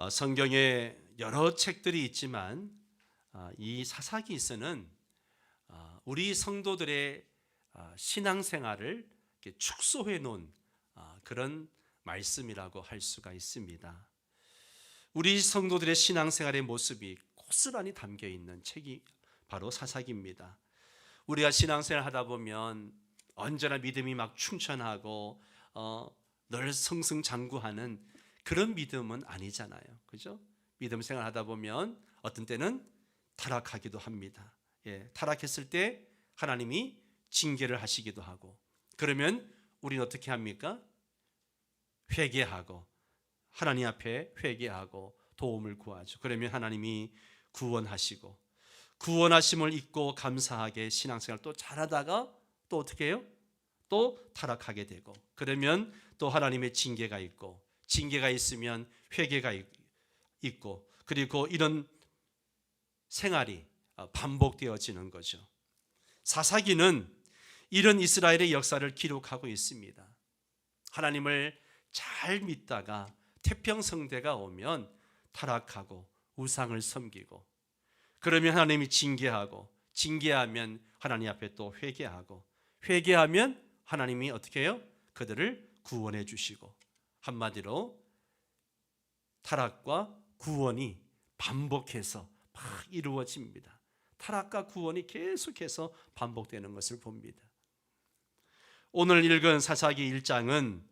성경에 여러 책들이 있지만 이 사사기서는 우리 성도들의 신앙생활을 축소해 놓은 그런 말씀이라고 할 수가 있습니다. 우리 성도들의 신앙생활의 모습이 고스란히 담겨 있는 책이 바로 사사기입니다. 우리가 신앙생활 하다 보면 언제나 믿음이 막 충천하고 늘 승승장구하는 그런 믿음은 아니잖아요. 그죠? 믿음 생활 하다 보면 어떤 때는 타락하기도 합니다. 타락했을 때 하나님이 징계를 하시기도 하고, 그러면 우리는 어떻게 합니까? 회개하고 하나님 앞에 회개하고 도움을 구하죠. 그러면 하나님이 구원하시고, 구원하심을 잊고 감사하게 신앙생활 또 잘하다가 또 어떻게 해요? 또 타락하게 되고, 그러면 또 하나님의 징계가 있고, 징계가 있으면 회개가 있고, 그리고 이런 생활이 반복되어지는 거죠. 사사기는 이런 이스라엘의 역사를 기록하고 있습니다. 하나님을 잘 믿다가 태평성대가 오면 타락하고 우상을 섬기고, 그러면 하나님이 징계하고, 징계하면 하나님 앞에 또 회개하고, 회개하면 하나님이 어떻게 해요? 그들을 구원해 주시고, 한마디로 타락과 구원이 반복해서 막 이루어집니다. 타락과 구원이 계속해서 반복되는 것을 봅니다. 오늘 읽은 사사기 1장은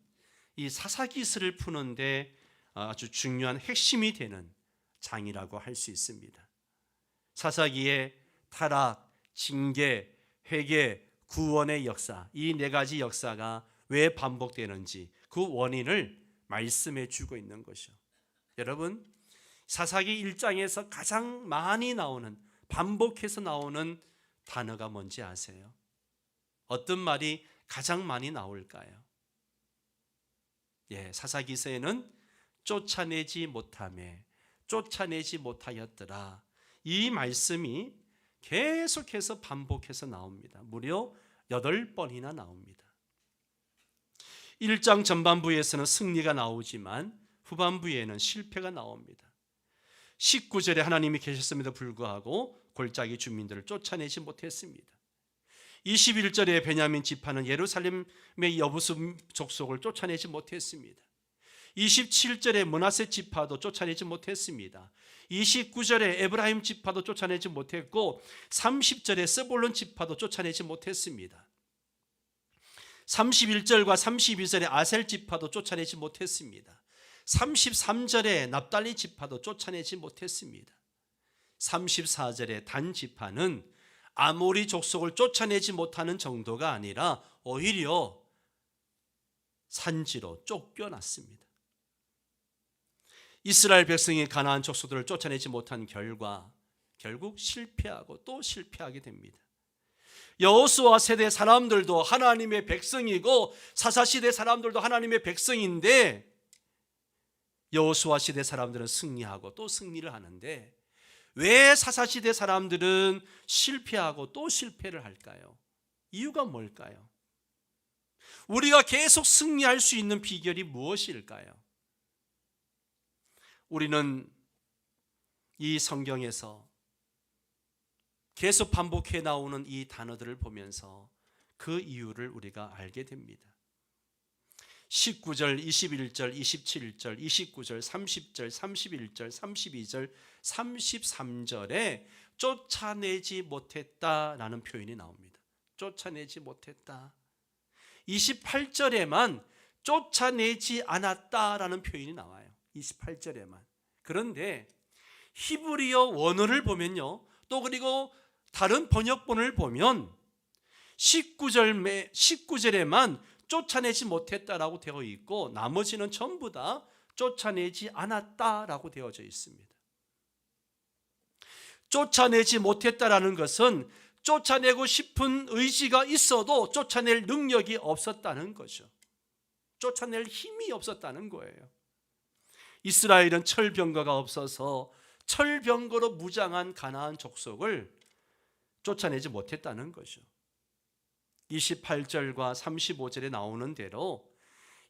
이 사사기서를 푸는데 아주 중요한 핵심이 되는 장이라고 할 수 있습니다. 사사기의 타락, 징계, 회개, 구원의 역사, 이 네 가지 역사가 왜 반복되는지 그 원인을 말씀해 주고 있는 것이죠. 여러분, 사사기 1장에서 가장 많이 나오는, 반복해서 나오는 단어가 뭔지 아세요? 어떤 말이 가장 많이 나올까요? 사사기서에는 쫓아내지 못하매, 쫓아내지 못하였더라, 이 말씀이 계속해서 반복해서 나옵니다. 무려 8번이나 나옵니다. 1장 전반부에서는 승리가 나오지만 후반부에는 실패가 나옵니다. 19절에 하나님이 계셨음에도 불구하고 골짜기 주민들을 쫓아내지 못했습니다. 21절에 베냐민 지파는 예루살렘의 여부수 족속을 쫓아내지 못했습니다. 27절에 므낫세 지파도 쫓아내지 못했습니다. 29절에 에브라임 지파도 쫓아내지 못했고, 30절에 스불론 지파도 쫓아내지 못했습니다. 31절과 32절에 아셀 지파도 쫓아내지 못했습니다. 33절에 납달리 지파도 쫓아내지 못했습니다. 34절에 단 지파는 아모리 족속을 쫓아내지 못하는 정도가 아니라 오히려 산지로 쫓겨났습니다. 이스라엘 백성이 가나안 족속들을 쫓아내지 못한 결과 결국 실패하고 또 실패하게 됩니다. 여호수아 세대 사람들도 하나님의 백성이고, 사사시대 사람들도 하나님의 백성인데, 여호수아 시대 사람들은 승리하고 또 승리를 하는데 왜 사사시대 사람들은 실패하고 또 실패를 할까요? 이유가 뭘까요? 우리가 계속 승리할 수 있는 비결이 무엇일까요? 우리는 이 성경에서 계속 반복해 나오는 이 단어들을 보면서 그 이유를 우리가 알게 됩니다. 19절, 21절, 27절, 29절, 30절, 31절, 32절, 33절에 쫓아내지 못했다라는 표현이 나옵니다. 쫓아내지 못했다. 28절에만 쫓아내지 않았다라는 표현이 나와요. 28절에만. 그런데 히브리어 원어를 보면요, 또 그리고 다른 번역본을 보면 19절에만 쫓아내지 못했다라고 되어 있고, 나머지는 전부 다 쫓아내지 않았다라고 되어져 있습니다. 쫓아내지 못했다라는 것은 쫓아내고 싶은 의지가 있어도 쫓아낼 능력이 없었다는 거죠. 쫓아낼 힘이 없었다는 거예요. 이스라엘은 철병거가 없어서 철병거로 무장한 가나안 족속을 쫓아내지 못했다는 거죠. 28절과 35절에 나오는 대로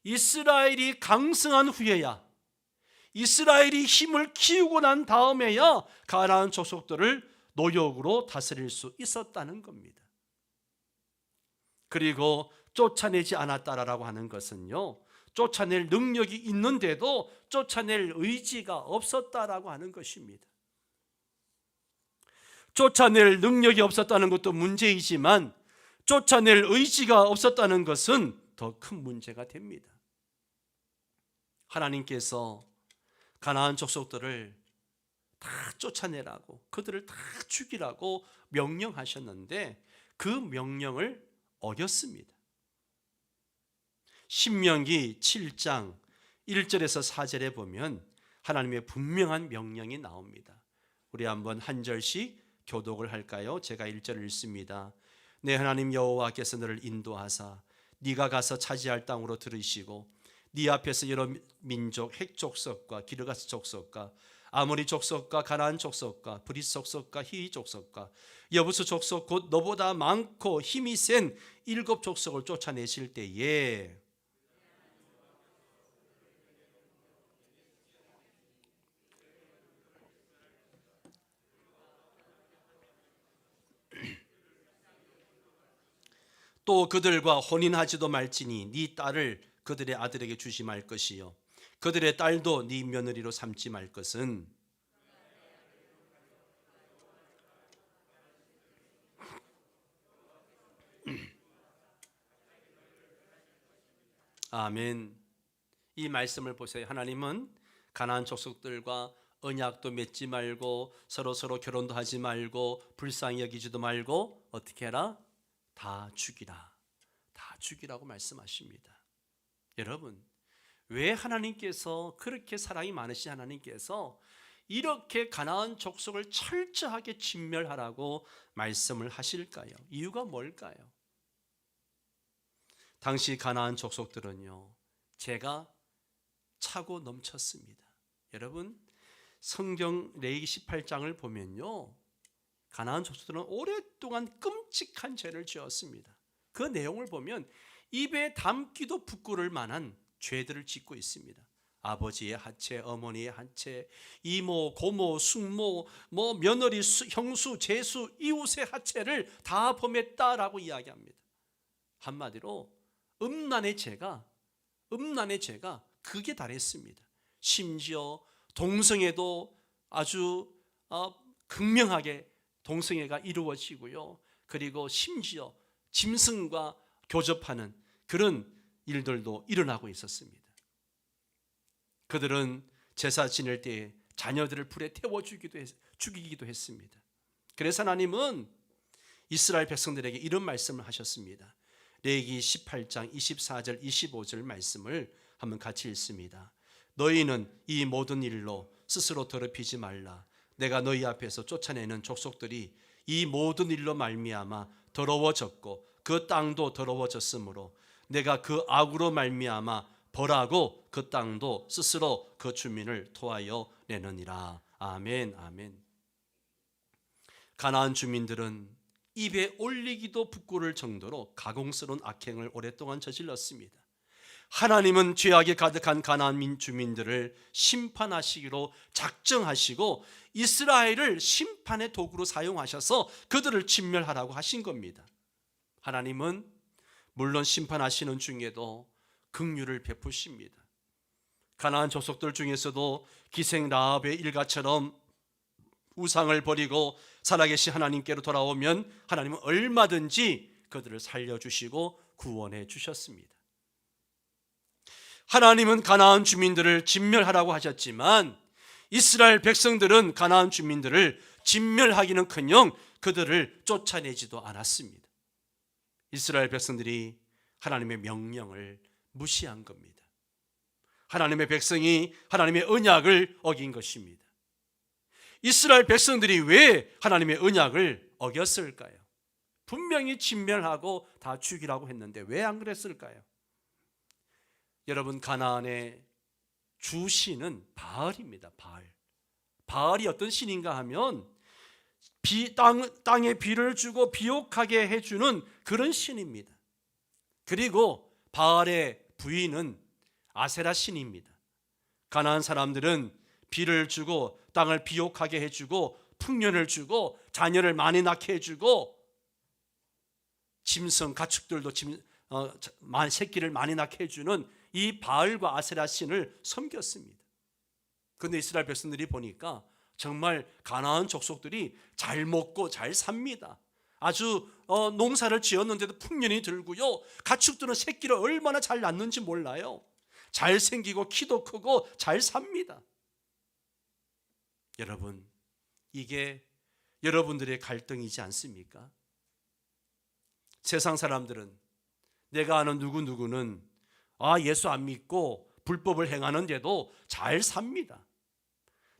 이스라엘이 강성한 후에야, 이스라엘이 힘을 키우고 난 다음에야 가나안 족속들을 노역으로 다스릴 수 있었다는 겁니다. 그리고 쫓아내지 않았다라고 하는 것은요, 쫓아낼 능력이 있는데도 쫓아낼 의지가 없었다라고 하는 것입니다. 쫓아낼 능력이 없었다는 것도 문제이지만 쫓아낼 의지가 없었다는 것은 더 큰 문제가 됩니다. 하나님께서 가나안 족속들을 다 쫓아내라고, 그들을 다 죽이라고 명령하셨는데 그 명령을 어겼습니다. 신명기 7장 1절에서 4절에 보면 하나님의 분명한 명령이 나옵니다. 우리 한번 한 절씩 교독을 할까요? 제가 1절을 읽습니다. 내 하나님 여호와께서 너를 인도하사 네가 가서 차지할 땅으로 들으시고 네 앞에서 여러 민족 핵 족속과 기르가스 족속과 아모리 족속과 가나안 족속과 브릿 족속과 히위 족속과 여부스 족속 곧 너보다 많고 힘이 센 7 족속을 쫓아내실 때에 또 그들과 혼인하지도 말지니 네 딸을 그들의 아들에게 주지 말 것이요 그들의 딸도 네 며느리로 삼지 말 것은 아멘. 이 말씀을 보세요. 하나님은 가나안 족속들과 언약도 맺지 말고 서로 결혼도 하지 말고 불쌍히 여기지도 말고 어떻게 해라? 다 죽이라. 다 죽이라고 말씀하십니다. 여러분, 왜 하나님께서 그렇게 사랑이 많으신 하나님께서 이렇게 가나안 족속을 철저하게 진멸하라고 말씀을 하실까요? 이유가 뭘까요? 당시 가나안 족속들은요, 죄가 차고 넘쳤습니다. 여러분, 성경 레위기 18장을 보면요, 가나안 족속들은 오랫동안 끔찍한 죄를 지었습니다. 그 내용을 보면 입에 담기도 부끄러울 만한 죄들을 짓고 있습니다. 아버지의 하체, 어머니의 하체, 이모, 고모, 숙모, 며느리, 형수, 제수, 이웃의 하체를 다 범했다라고 이야기합니다. 한마디로 음란의 죄가 극에 달했습니다. 심지어 동성애도 아주 극명하게 동성애가 이루어지고요. 그리고 심지어 짐승과 교접하는 그런 일들도 일어나고 있었습니다. 그들은 제사 지낼 때에 자녀들을 불에 태워 죽이기도 했습니다. 그래서 하나님은 이스라엘 백성들에게 이런 말씀을 하셨습니다. 레위기 18장 24절 25절 말씀을 한번 같이 읽습니다. 너희는 이 모든 일로 스스로 더럽히지 말라. 내가 너희 앞에서 쫓아내는 족속들이 이 모든 일로 말미암아 더러워졌고 그 땅도 더러워졌으므로 내가 그 악으로 말미암아 벌하고 그 땅도 스스로 그 주민을 토하여 내느니라. 아멘, 아멘. 가나안 주민들은 입에 올리기도 부끄러울 정도로 가공스러운 악행을 오랫동안 저질렀습니다. 하나님은 죄악에 가득한 가나안 주민들을 심판하시기로 작정하시고 이스라엘을 심판의 도구로 사용하셔서 그들을 진멸하라고 하신 겁니다. 하나님은 물론 심판하시는 중에도 긍휼을 베푸십니다. 가나안 족속들 중에서도 기생 라합의 일가처럼 우상을 버리고 살아계신 하나님께로 돌아오면 하나님은 얼마든지 그들을 살려주시고 구원해 주셨습니다. 하나님은 가나안 주민들을 진멸하라고 하셨지만 이스라엘 백성들은 가나안 주민들을 진멸하기는커녕 그들을 쫓아내지도 않았습니다. 이스라엘 백성들이 하나님의 명령을 무시한 겁니다. 하나님의 백성이 하나님의 언약을 어긴 것입니다. 이스라엘 백성들이 왜 하나님의 언약을 어겼을까요? 분명히 진멸하고 다 죽이라고 했는데 왜 안 그랬을까요? 여러분, 가나안의 주신은 바알입니다. 바알이 어떤 신인가 하면 땅에 비를 주고 비옥하게 해주는 그런 신입니다. 그리고 바알의 부인은 아세라 신입니다. 가나안 사람들은 비를 주고 땅을 비옥하게 해주고 풍년을 주고 자녀를 많이 낳게 해주고 짐승 가축들도 새끼를 많이 낳게 해주는 이 바알과 아세라 신을 섬겼습니다. 그런데 이스라엘 백성들이 보니까 정말 가나안 족속들이 잘 먹고 잘 삽니다. 아주 농사를 지었는데도 풍년이 들고요, 가축들은 새끼를 얼마나 잘 낳는지 몰라요. 잘생기고 키도 크고 잘 삽니다. 여러분, 이게 여러분들의 갈등이지 않습니까? 세상 사람들은, 내가 아는 누구누구는 예수 안 믿고 불법을 행하는데도 잘 삽니다.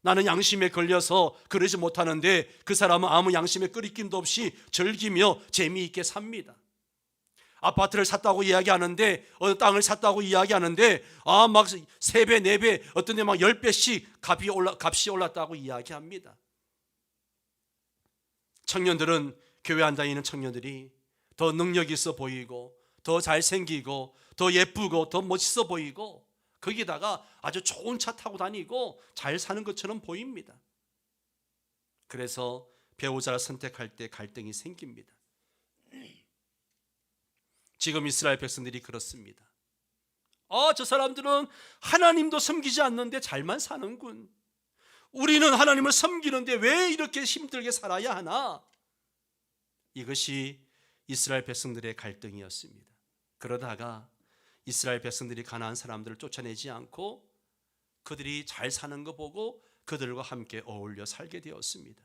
나는 양심에 걸려서 그러지 못하는데 그 사람은 아무 양심에 끄리낌도 없이 즐기며 재미있게 삽니다. 아파트를 샀다고 이야기하는데, 어느 땅을 샀다고 이야기하는데 막 3배, 4배, 어떤 데 막 10배씩 값이 올랐다고 이야기합니다. 청년들은, 교회 안 다니는 청년들이 더 능력 있어 보이고 더 잘생기고 더 예쁘고 더 멋있어 보이고 거기다가 아주 좋은 차 타고 다니고 잘 사는 것처럼 보입니다. 그래서 배우자를 선택할 때 갈등이 생깁니다. 지금 이스라엘 백성들이 그렇습니다. 저 사람들은 하나님도 섬기지 않는데 잘만 사는군. 우리는 하나님을 섬기는데 왜 이렇게 힘들게 살아야 하나? 이것이 이스라엘 백성들의 갈등이었습니다. 그러다가 이스라엘 백성들이 가나안 사람들을 쫓아내지 않고 그들이 잘 사는 거 보고 그들과 함께 어울려 살게 되었습니다.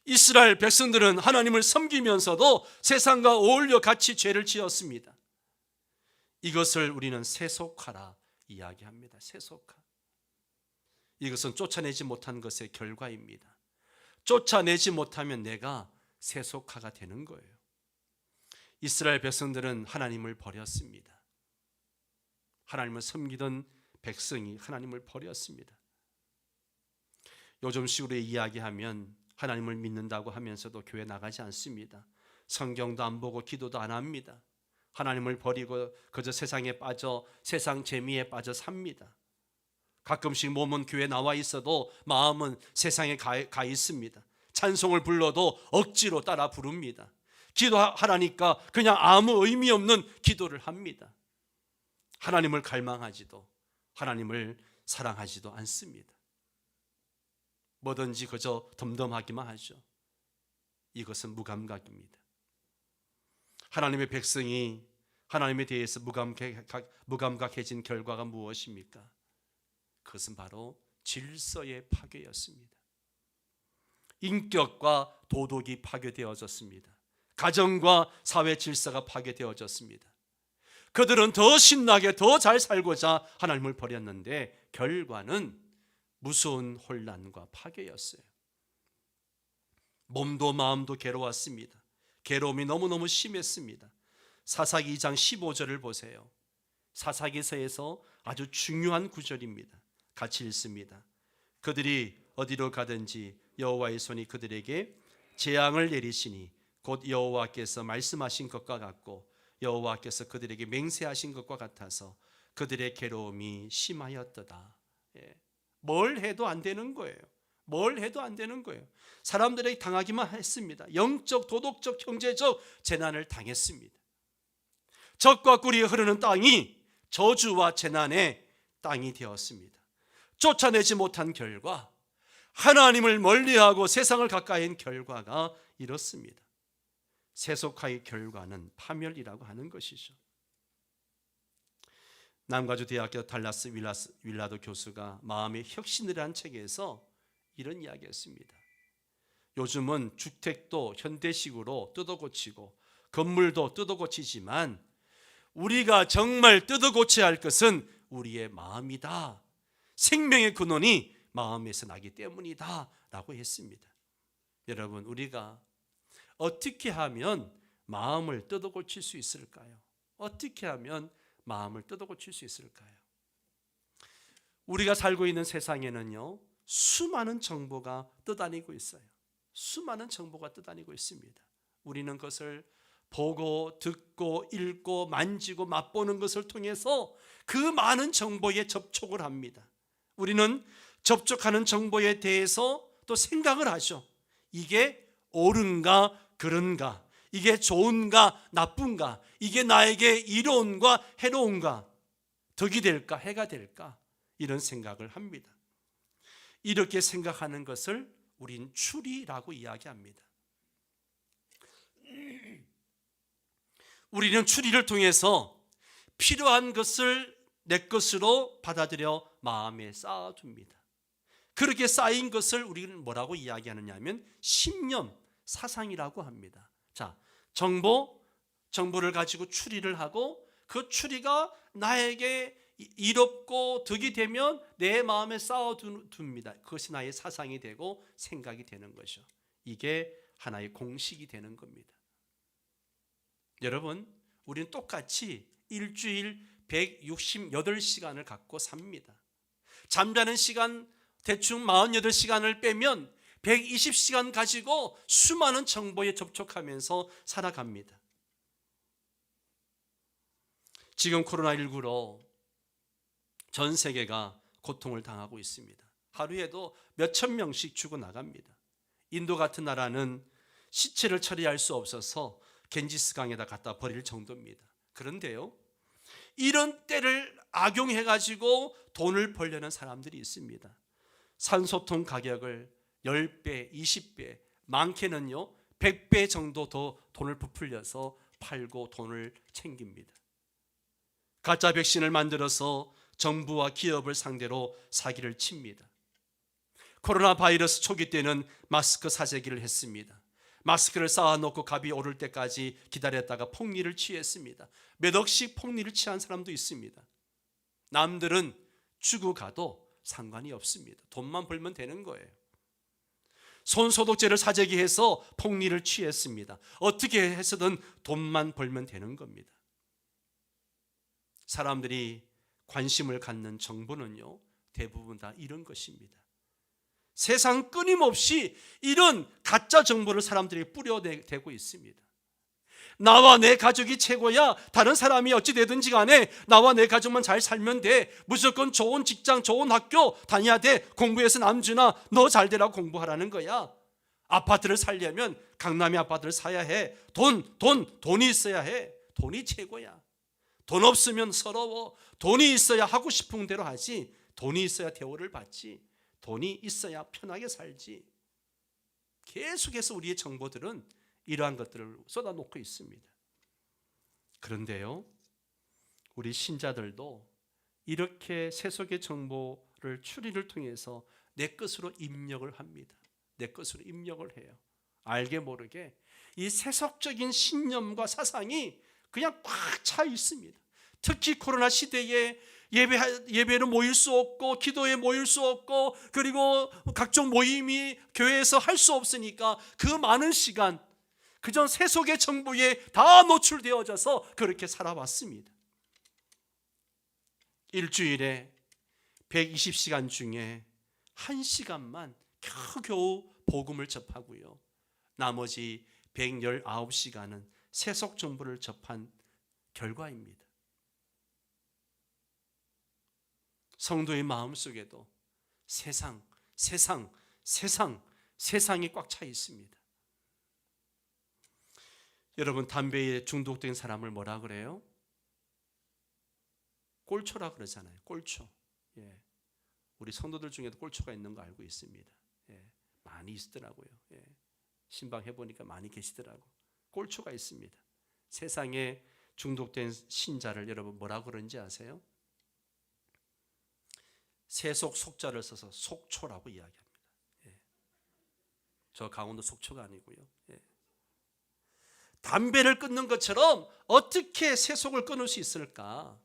이스라엘 백성들은 하나님을 섬기면서도 세상과 어울려 같이 죄를 지었습니다. 이것을 우리는 세속화라 이야기합니다. 세속화. 이것은 쫓아내지 못한 것의 결과입니다. 쫓아내지 못하면 내가 세속화가 되는 거예요. 이스라엘 백성들은 하나님을 버렸습니다. 하나님을 섬기던 백성이 하나님을 버렸습니다. 요즘식으로 이야기하면 하나님을 믿는다고 하면서도 교회 나가지 않습니다. 성경도 안 보고 기도도 안 합니다. 하나님을 버리고 그저 세상에 빠져 세상 재미에 빠져 삽니다. 가끔씩 몸은 교회 나와 있어도 마음은 세상에 가 있습니다. 찬송을 불러도 억지로 따라 부릅니다. 기도하라니까 그냥 아무 의미 없는 기도를 합니다. 하나님을 갈망하지도 하나님을 사랑하지도 않습니다. 뭐든지 그저 덤덤하기만 하죠. 이것은 무감각입니다. 하나님의 백성이 하나님에 대해서 무감각해진 결과가 무엇입니까? 그것은 바로 질서의 파괴였습니다. 인격과 도덕이 파괴되어졌습니다. 가정과 사회 질서가 파괴되어졌습니다. 그들은 더 신나게 더 잘 살고자 하나님을 버렸는데 결과는 무서운 혼란과 파괴였어요. 몸도 마음도 괴로웠습니다. 괴로움이 너무너무 심했습니다. 사사기 2장 15절을 보세요. 사사기서에서 아주 중요한 구절입니다. 같이 읽습니다. 그들이 어디로 가든지 여호와의 손이 그들에게 재앙을 내리시니 곧 여호와께서 말씀하신 것과 같고 여호와께서 그들에게 맹세하신 것과 같아서 그들의 괴로움이 심하였도다. 뭘 해도 안 되는 거예요. 뭘 해도 안 되는 거예요. 사람들에게 당하기만 했습니다. 영적, 도덕적, 경제적 재난을 당했습니다. 젖과 꿀이 흐르는 땅이 저주와 재난의 땅이 되었습니다. 쫓아내지 못한 결과, 하나님을 멀리하고 세상을 가까이 한 결과가 이렇습니다. 세속화의 결과는 파멸이라고 하는 것이죠. 남가주 대학교 달라스 윌라도 교수가 마음의 혁신이라는 책에서 이런 이야기했습니다. 요즘은 주택도 현대식으로 뜯어고치고 건물도 뜯어고치지만 우리가 정말 뜯어고쳐야 할 것은 우리의 마음이다. 생명의 근원이 마음에서 나기 때문이다 라고 했습니다. 여러분, 우리가 어떻게 하면 마음을 뜯어고칠 수 있을까요? 어떻게 하면 마음을 뜯어고칠 수 있을까요? 우리가 살고 있는 세상에는요, 수많은 정보가 떠다니고 있어요. 수많은 정보가 떠다니고 있습니다. 우리는 그것을 보고 듣고 읽고 만지고 맛보는 것을 통해서 그 많은 정보에 접촉을 합니다. 우리는 접촉하는 정보에 대해서 또 생각을 하죠. 이게 옳은가 그른가, 이게 좋은가 나쁜가, 이게 나에게 이로운가 해로운가, 덕이 될까 해가 될까, 이런 생각을 합니다. 이렇게 생각하는 것을 우린 추리라고 이야기합니다. 우리는 추리를 통해서 필요한 것을 내 것으로 받아들여 마음에 쌓아둡니다. 그렇게 쌓인 것을 우리는 뭐라고 이야기하느냐 하면 신념, 사상이라고 합니다. 자, 정보를 가지고 추리를 하고 그 추리가 나에게 이롭고 덕이 되면 내 마음에 쌓아둡니다. 그것이 나의 사상이 되고 생각이 되는 것이죠. 이게 하나의 공식이 되는 겁니다. 여러분, 우리는 똑같이 일주일 168시간을 갖고 삽니다. 잠자는 시간 대충 48시간을 빼면 120시간 가지고 수많은 정보에 접촉하면서 살아갑니다. 지금 코로나19로 전 세계가 고통을 당하고 있습니다. 하루에도 몇천 명씩 죽어나갑니다. 인도 같은 나라는 시체를 처리할 수 없어서 겐지스강에다 갖다 버릴 정도입니다. 그런데요, 이런 때를 악용해가지고 돈을 벌려는 사람들이 있습니다. 산소통 가격을 10배, 20배, 많게는요 100배 정도 더 돈을 부풀려서 팔고 돈을 챙깁니다. 가짜 백신을 만들어서 정부와 기업을 상대로 사기를 칩니다. 코로나 바이러스 초기 때는 마스크 사재기를 했습니다. 마스크를 쌓아놓고 값이 오를 때까지 기다렸다가 폭리를 취했습니다. 몇 억씩 폭리를 취한 사람도 있습니다. 남들은 죽어가도 상관이 없습니다. 돈만 벌면 되는 거예요. 손소독제를 사재기해서 폭리를 취했습니다. 어떻게 해서든 돈만 벌면 되는 겁니다. 사람들이 관심을 갖는 정보는요, 대부분 다 이런 것입니다. 세상 끊임없이 이런 가짜 정보를 사람들이 뿌려대고 있습니다. 나와 내 가족이 최고야. 다른 사람이 어찌 되든지 간에 나와 내 가족만 잘 살면 돼. 무조건 좋은 직장, 좋은 학교 다녀야 돼. 공부해서 남준아, 너 잘 되라고 공부하라는 거야. 아파트를 살려면 강남의 아파트를 사야 해. 돈이 있어야 해. 돈이 최고야. 돈 없으면 서러워. 돈이 있어야 하고 싶은 대로 하지. 돈이 있어야 대우를 받지. 돈이 있어야 편하게 살지. 계속해서 우리의 정보들은 이러한 것들을 쏟아놓고 있습니다. 그런데요, 우리 신자들도 이렇게 세속의 정보를 추리를 통해서 내 것으로 입력을 합니다. 내 것으로 입력을 해요. 알게 모르게 이 세속적인 신념과 사상이 그냥 꽉 차 있습니다. 특히 코로나 시대에 예배를 모일 수 없고 기도에 모일 수 없고 그리고 각종 모임이 교회에서 할 수 없으니까 그 많은 시간 그전 세속의 정보에 다 노출되어져서 그렇게 살아왔습니다. 일주일에 120시간 중에 1시간만 겨우겨우 복음을 접하고요. 나머지 119시간은 세속 정보를 접한 결과입니다. 성도의 마음속에도 세상이 꽉 차 있습니다. 여러분, 담배에 중독된 사람을 뭐라 그래요? 꼴초라 그러잖아요. 꼴초. 예. 우리 성도들 중에도 꼴초가 있는 거 알고 있습니다. 예. 많이 있더라고요. 예. 신방 해보니까 많이 계시더라고. 꼴초가 있습니다. 세상에 중독된 신자를 여러분 뭐라 그런지 아세요? 세속 속자를 써서 속초라고 이야기합니다. 예. 저 강원도 속초가 아니고요. 예. 담배를 끊는 것처럼 어떻게 세속을 끊을 수 있을까?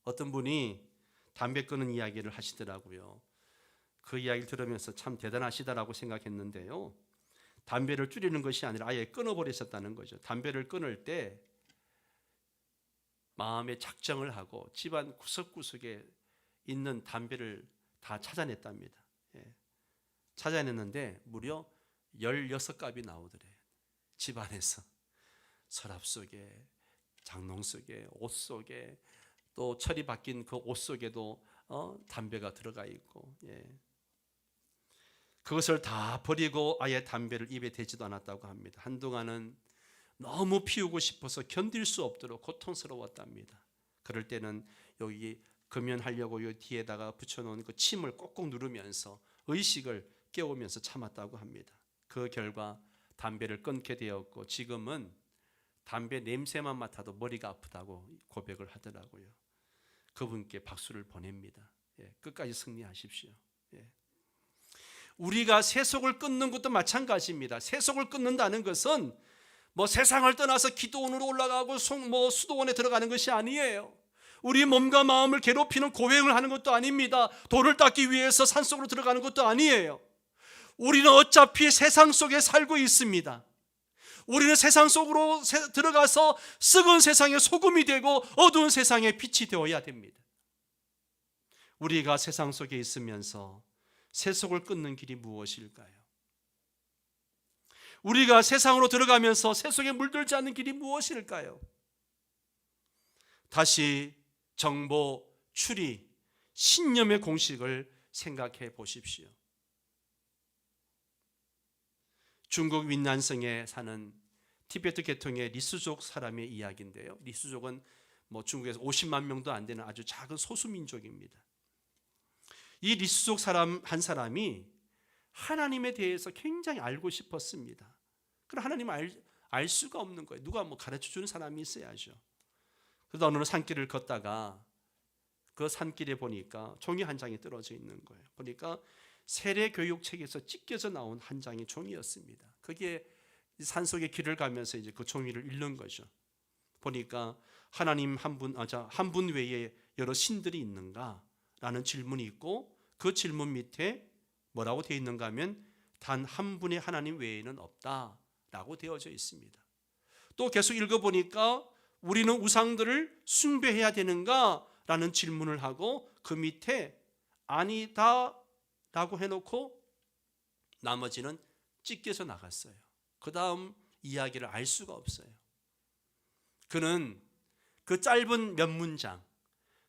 어떤 분이 담배 끊는 이야기를 하시더라고요. 그 이야기를 들으면서 참 대단하시다라고 생각했는데요. 담배를 줄이는 것이 아니라 아예 끊어버리셨다는 거죠. 담배를 끊을 때 마음에 작정을 하고 집안 구석구석에 있는 담배를 다 찾아냈답니다. 예. 찾아냈는데 무려 16갑이 나오더래요. 집안에서. 서랍 속에, 장롱 속에, 옷 속에, 또 철이 바뀐 그 옷 속에도 담배가 들어가 있고, 그것을 다 버리고 아예 담배를 입에 대지도 않았다고 합니다. 한동안은 너무 피우고 싶어서 견딜 수 없도록 고통스러웠답니다. 그럴 때는 여기 금연하려고 이 뒤에다가 붙여놓은 그 침을 꼭꼭 누르면서 의식을 깨우면서 참았다고 합니다. 그 결과 담배를 끊게 되었고, 지금은 담배 냄새만 맡아도 머리가 아프다고 고백을 하더라고요. 그분께 박수를 보냅니다. 끝까지 승리하십시오. 우리가 세속을 끊는 것도 마찬가지입니다. 세속을 끊는다는 것은 세상을 떠나서 기도원으로 올라가고 수도원에 들어가는 것이 아니에요. 우리 몸과 마음을 괴롭히는 고행을 하는 것도 아닙니다. 돌을 닦기 위해서 산속으로 들어가는 것도 아니에요. 우리는 어차피 세상 속에 살고 있습니다. 우리는 세상 속으로 들어가서 썩은 세상의 소금이 되고 어두운 세상의 빛이 되어야 됩니다. 우리가 세상 속에 있으면서 세속을 끊는 길이 무엇일까요? 우리가 세상으로 들어가면서 세속에 물들지 않는 길이 무엇일까요? 다시 정보, 추리, 신념의 공식을 생각해 보십시오. 중국 윈난성에 사는 티베트 계통의 리수족 사람의 이야기인데요. 리수족은 중국에서 50만 명도 안 되는 아주 작은 소수민족입니다. 이 리수족 사람 한 사람이 하나님에 대해서 굉장히 알고 싶었습니다. 그럼 하나님을 알 수가 없는 거예요. 누가 가르쳐주는 사람이 있어야죠. 그래서 어느 산길을 걷다가 그 산길에 보니까 종이 한 장이 떨어져 있는 거예요. 보니까 세례교육책에서 찢겨져 나온 한 장의 종이었습니다. 그게 산속의 길을 가면서 이제 그 종이를 읽는 거죠. 보니까 하나님 한 분 외에 여러 신들이 있는가? 라는 질문이 있고, 그 질문 밑에 뭐라고 되어 있는가 하면 단 한 분의 하나님 외에는 없다라고 되어져 있습니다. 또 계속 읽어보니까 우리는 우상들을 숭배해야 되는가? 라는 질문을 하고 그 밑에 아니다 라고 해놓고 나머지는 찢겨져 나갔어요. 그 다음 이야기를 알 수가 없어요. 그는 그 짧은 몇 문장,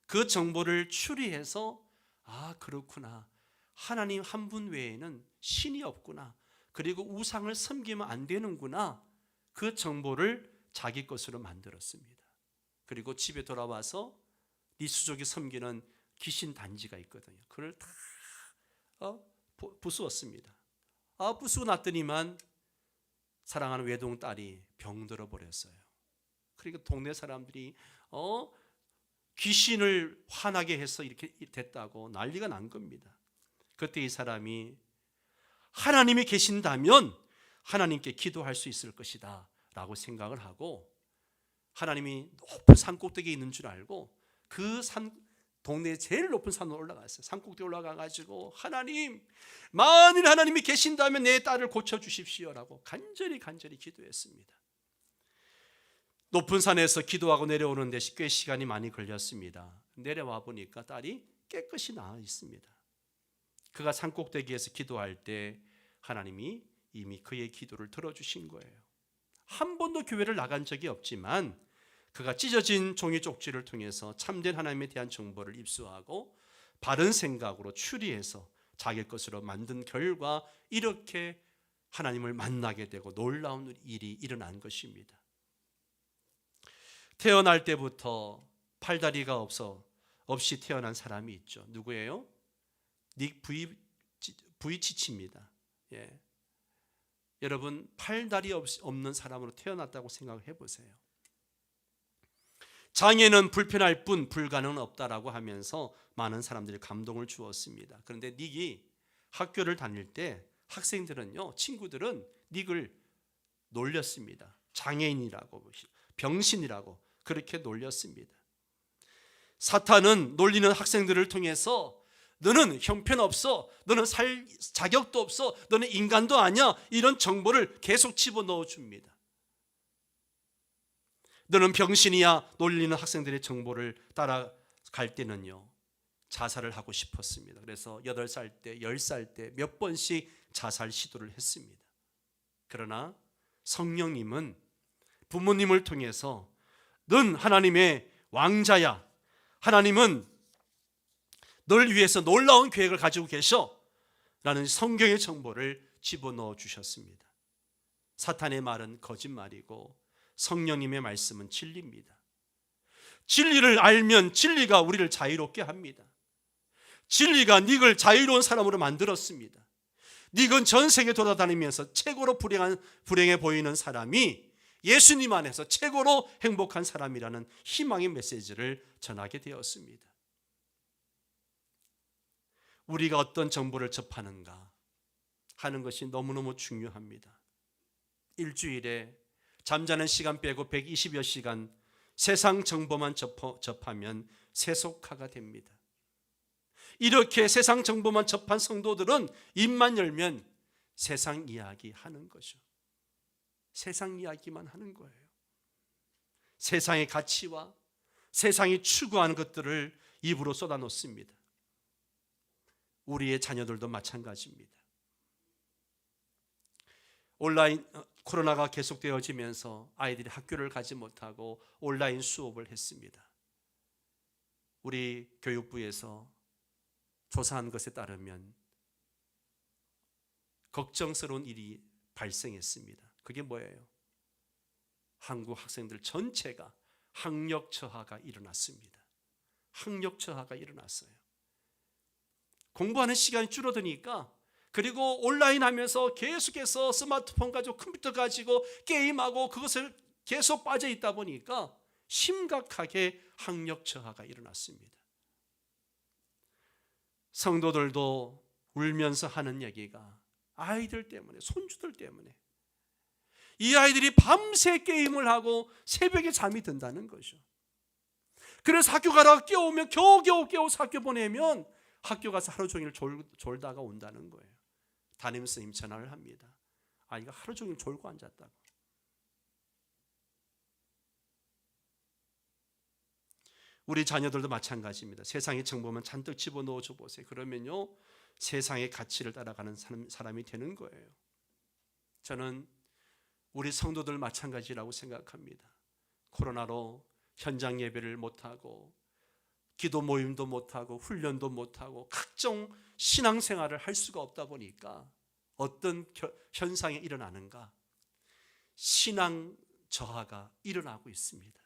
그 정보를 추리해서 그렇구나, 하나님 한 분 외에는 신이 없구나, 그리고 우상을 섬기면 안 되는구나, 그 정보를 자기 것으로 만들었습니다. 그리고 집에 돌아와서 리수족이 섬기는 귀신 단지가 있거든요. 그걸 다 부수었습니다. 부수고 났더니만 사랑하는 외동딸이 병들어 버렸어요. 그리고 동네 사람들이 귀신을 화나게 해서 이렇게 됐다고 난리가 난 겁니다. 그때 이 사람이 하나님이 계신다면 하나님께 기도할 수 있을 것이다 라고 생각을 하고, 하나님이 높은 산꼭대기에 있는 줄 알고 그 동네의 제일 높은 산으로 올라갔어요. 산꼭대기에 올라가가지고 하나님, 만일 하나님이 계신다면 내 딸을 고쳐주십시오라고 간절히 기도했습니다. 높은 산에서 기도하고 내려오는데 꽤 시간이 많이 걸렸습니다. 내려와 보니까 딸이 깨끗이 나아 있습니다. 그가 산꼭대기에서 기도할 때 하나님이 이미 그의 기도를 들어주신 거예요. 한 번도 교회를 나간 적이 없지만 그가 찢어진 종이 쪽지를 통해서 참된 하나님에 대한 정보를 입수하고 바른 생각으로 추리해서 자기 것으로 만든 결과 이렇게 하나님을 만나게 되고 놀라운 일이 일어난 것입니다. 태어날 때부터 팔다리가 없이 태어난 사람이 있죠. 누구예요? 닉 부이치치입니다. 여러분, 팔다리 없는 사람으로 태어났다고 생각해 보세요. 장애는 불편할 뿐 불가능은 없다라고 하면서 많은 사람들이 감동을 주었습니다. 그런데 닉이 학교를 다닐 때 학생들은요, 친구들은 닉을 놀렸습니다. 장애인이라고, 병신이라고 그렇게 놀렸습니다. 사탄은 놀리는 학생들을 통해서 너는 형편없어, 너는 살 자격도 없어, 너는 인간도 아니야, 이런 정보를 계속 집어넣어 줍니다. 너는 병신이야, 놀리는 학생들의 정보를 따라갈 때는요, 자살을 하고 싶었습니다. 그래서 8살 때, 10살 때 몇 번씩 자살 시도를 했습니다. 그러나 성령님은 부모님을 통해서 넌 하나님의 왕자야, 하나님은 널 위해서 놀라운 계획을 가지고 계셔 라는 성경의 정보를 집어넣어 주셨습니다. 사탄의 말은 거짓말이고 성령님의 말씀은 진리입니다. 진리를 알면 진리가 우리를 자유롭게 합니다. 진리가 닉을 자유로운 사람으로 만들었습니다. 닉은 전 세계 돌아다니면서 최고로 불행해 보이는 사람이 예수님 안에서 최고로 행복한 사람이라는 희망의 메시지를 전하게 되었습니다. 우리가 어떤 정보를 접하는가 하는 것이 너무너무 중요합니다. 일주일에 잠자는 시간 빼고 120여 시간 세상 정보만 접하면 세속화가 됩니다. 이렇게 세상 정보만 접한 성도들은 입만 열면 세상 이야기 하는 거죠. 세상 이야기만 하는 거예요. 세상의 가치와 세상이 추구하는 것들을 입으로 쏟아놓습니다. 우리의 자녀들도 마찬가지입니다. 온라인 코로나가 계속되어지면서 아이들이 학교를 가지 못하고 온라인 수업을 했습니다. 우리 교육부에서 조사한 것에 따르면 걱정스러운 일이 발생했습니다. 그게 뭐예요? 한국 학생들 전체가 학력 저하가 일어났습니다. 학력 저하가 일어났어요. 공부하는 시간이 줄어드니까, 그리고 온라인 하면서 계속해서 스마트폰 가지고 컴퓨터 가지고 게임하고 그것을 계속 빠져 있다 보니까 심각하게 학력 저하가 일어났습니다. 성도들도 울면서 하는 얘기가 아이들 때문에, 손주들 때문에 이 아이들이 밤새 게임을 하고 새벽에 잠이 든다는 거죠. 그래서 학교 가다가 깨우면 겨우겨우 깨워서 학교 보내면 학교 가서 하루 종일 졸다가 온다는 거예요. 담임선생님 전화를 합니다. 아이가 하루 종일 졸고 앉았다고. 우리 자녀들도 마찬가지입니다. 세상의 정보만 잔뜩 집어넣어 줘 보세요. 그러면요, 세상의 가치를 따라가는 사람이 되는 거예요. 저는 우리 성도들 마찬가지라고 생각합니다. 코로나로 현장 예배를 못하고 기도 모임도 못하고 훈련도 못하고 각종 신앙생활을 할 수가 없다 보니까 어떤 현상이 일어나는가? 신앙 저하가 일어나고 있습니다.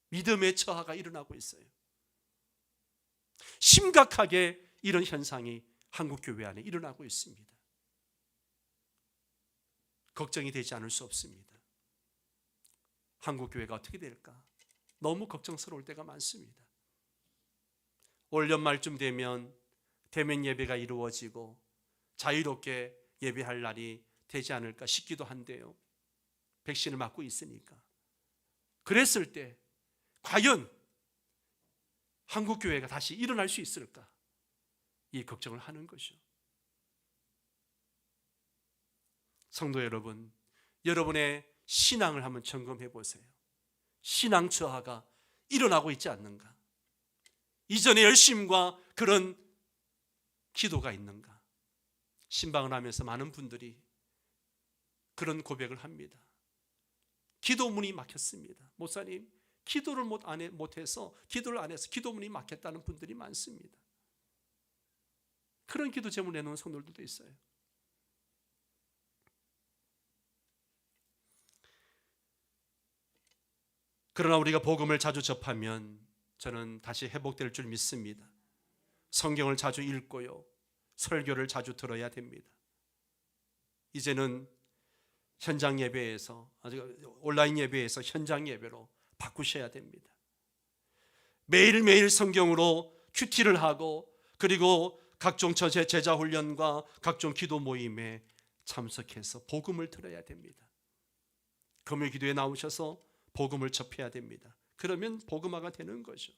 믿음의 저하가 일어나고 있어요. 심각하게 이런 현상이 한국 교회 안에 일어나고 있습니다. 걱정이 되지 않을 수 없습니다. 한국 교회가 어떻게 될까? 너무 걱정스러울 때가 많습니다. 올 연말쯤 되면 대면 예배가 이루어지고 자유롭게 예배할 날이 되지 않을까 싶기도 한데요. 백신을 맞고 있으니까. 그랬을 때 과연 한국 교회가 다시 일어날 수 있을까? 이 걱정을 하는 것이죠. 성도 여러분, 여러분의 신앙을 한번 점검해 보세요. 신앙 저하가 일어나고 있지 않는가? 이전의 열심과 그런 기도가 있는가? 신방을 하면서 많은 분들이 그런 고백을 합니다. 기도문이 막혔습니다. 목사님, 기도를 못해서 기도를 안 해서 기도문이 막혔다는 분들이 많습니다. 그런 기도 제목 내놓은 성도들도 있어요. 그러나 우리가 복음을 자주 접하면 저는 다시 회복될 줄 믿습니다. 성경을 자주 읽고요, 설교를 자주 들어야 됩니다. 이제는 현장 예배에서, 온라인 예배에서 현장 예배로 바꾸셔야 됩니다. 매일매일 성경으로 큐티를 하고, 그리고 각종 제자 훈련과 각종 기도 모임에 참석해서 복음을 들어야 됩니다. 금요 기도에 나오셔서 복음을 접해야 됩니다. 그러면 복음화가 되는 거죠.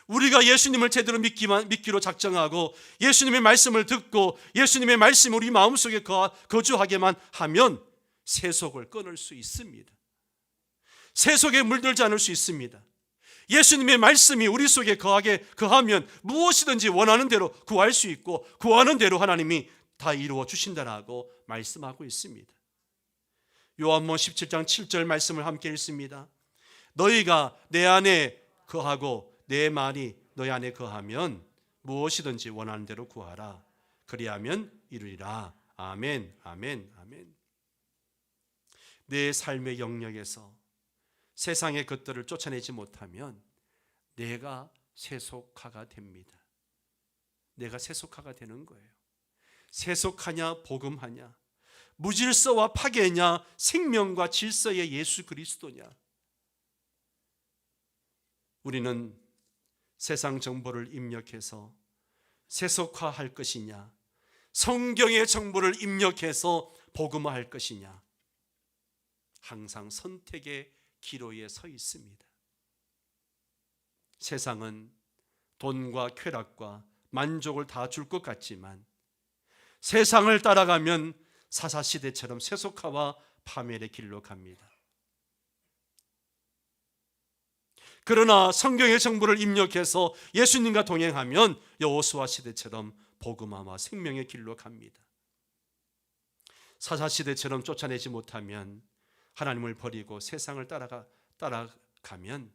우리가 예수님을 제대로 믿기로 작정하고 예수님의 말씀을 듣고 예수님의 말씀이 우리 마음속에 거주하게만 하면 세속을 끊을 수 있습니다. 세속에 물들지 않을 수 있습니다. 예수님의 말씀이 우리 속에 거하면 무엇이든지 원하는 대로 구할 수 있고 구하는 대로 하나님이 다 이루어 주신다라고 말씀하고 있습니다. 요한복음 17장 7절 말씀을 함께 읽습니다. 너희가 내 안에 거하고 내 말이 너희 안에 거하면 무엇이든지 원하는 대로 구하라. 그리하면 이루리라. 아멘, 아멘, 아멘. 내 삶의 영역에서 세상의 것들을 쫓아내지 못하면 내가 세속화가 됩니다. 내가 세속화가 되는 거예요. 세속하냐 복음하냐, 무질서와 파괴냐 생명과 질서의 예수 그리스도냐. 우리는 세상 정보를 입력해서 세속화할 것이냐, 성경의 정보를 입력해서 복음화할 것이냐, 항상 선택의 기로에 서 있습니다. 세상은 돈과 쾌락과 만족을 다 줄 것 같지만 세상을 따라가면 사사시대처럼 세속화와 파멸의 길로 갑니다. 그러나 성경의 정보를 입력해서 예수님과 동행하면 여호수아 시대처럼 복음화와 생명의 길로 갑니다. 사사시대처럼 쫓아내지 못하면, 하나님을 버리고 세상을 따라가면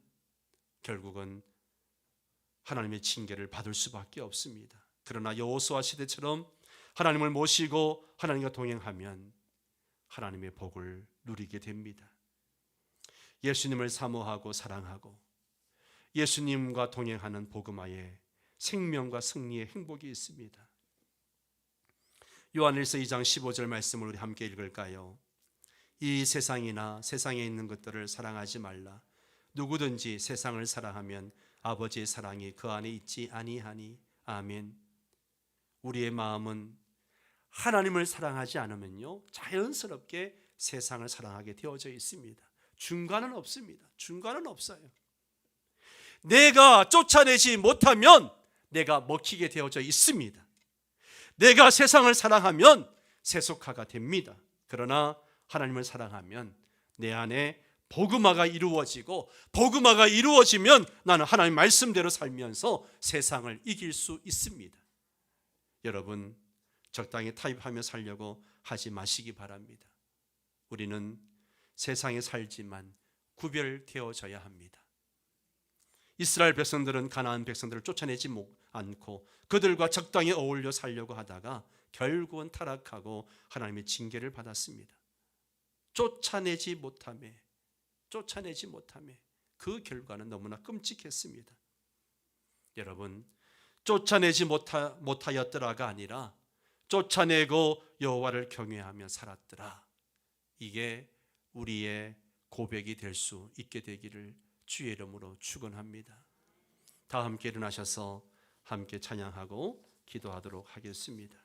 결국은 하나님의 징계를 받을 수밖에 없습니다. 그러나 여호수아 시대처럼 하나님을 모시고 하나님과 동행하면 하나님의 복을 누리게 됩니다. 예수님을 사모하고 사랑하고 예수님과 동행하는 복음화에 생명과 승리의 행복이 있습니다. 요한일서 2장 15절 말씀을 우리 함께 읽을까요? 이 세상이나 세상에 있는 것들을 사랑하지 말라. 누구든지 세상을 사랑하면 아버지의 사랑이 그 안에 있지 아니하니. 아멘. 우리의 마음은 하나님을 사랑하지 않으면요, 자연스럽게 세상을 사랑하게 되어져 있습니다. 중간은 없습니다. 중간은 없어요. 내가 쫓아내지 못하면 내가 먹히게 되어져 있습니다. 내가 세상을 사랑하면 세속화가 됩니다. 그러나 하나님을 사랑하면 내 안에 복음화가 이루어지고, 복음화가 이루어지면 나는 하나님 말씀대로 살면서 세상을 이길 수 있습니다. 여러분, 적당히 타협하며 살려고 하지 마시기 바랍니다. 우리는 세상에 살지만 구별되어져야 합니다. 이스라엘 백성들은 가나안 백성들을 쫓아내지 않고 그들과 적당히 어울려 살려고 하다가 결국은 타락하고 하나님의 징계를 받았습니다. 쫓아내지 못함에 그 결과는 너무나 끔찍했습니다. 여러분, 쫓아내지 못하였더라가 아니라 쫓아내고 여호와를 경외하며 살았더라. 이게 우리의 고백이 될 수 있게 되기를 주의 이름으로 축원합니다. 다 함께 일어나셔서 함께 찬양하고 기도하도록 하겠습니다.